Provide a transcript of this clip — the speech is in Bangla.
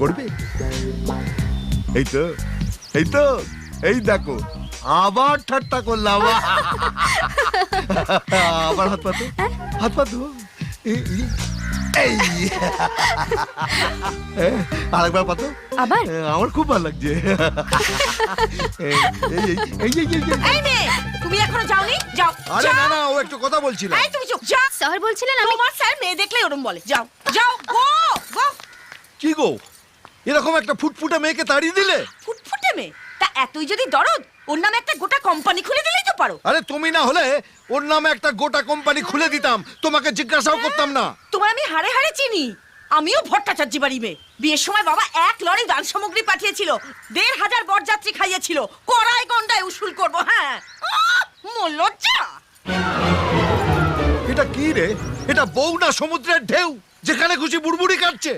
করবে? এই তো, এই তো, এই দেখো আবার ঠাট্টা করলাম। আবার হাত পাতো, হাত পাতো। এই আরেকবার পাতো। আবার আমার খুব ভালো লাগছে। এই এই এই এই এই মেয়ে, তুমি এখনো যাওনি? যাও। আরে যাও। না না, ও একটু কথা বলছিল। এই তুমি চুপ। যাও। স্যার বলছিলেন আমি তোমার স্যার মেয়ে দেখলে ওরম বলে। যাও, যাও, গো, গো। কি গো, এরকম একটা ফুটফুটে মেয়েকে তাড়িয়ে দিলে? ফুটফুটে মেয়ে? তা এতই যদি দরদ, ওর নামে একটা গোটা কোম্পানি খুলে দিলেই তো পারো। আরে তুমি না হলে ওর নামে একটা গোটা কোম্পানি খুলে দিতাম, তোমাকে জিজ্ঞাসাও করতাম না। তোমার আমি হাড়ে হাড়ে চিনি। আমিও ভট্টাচার্য বাড়ি মেয়ে। বিয়ের সময় বাবা 1 লরি দান সামগ্রী পাঠিয়েছিল, 1,500 বরযাত্রী খাইয়েছিল। কড়াই গন্ডায় উসুল করবো। হ্যাঁ, মোর লজ্জা। এটা কি রে? এটা বউ না সমুদ্রের ঢেউ, যেখানে খুশি বুড়বুড়ি কাটছে?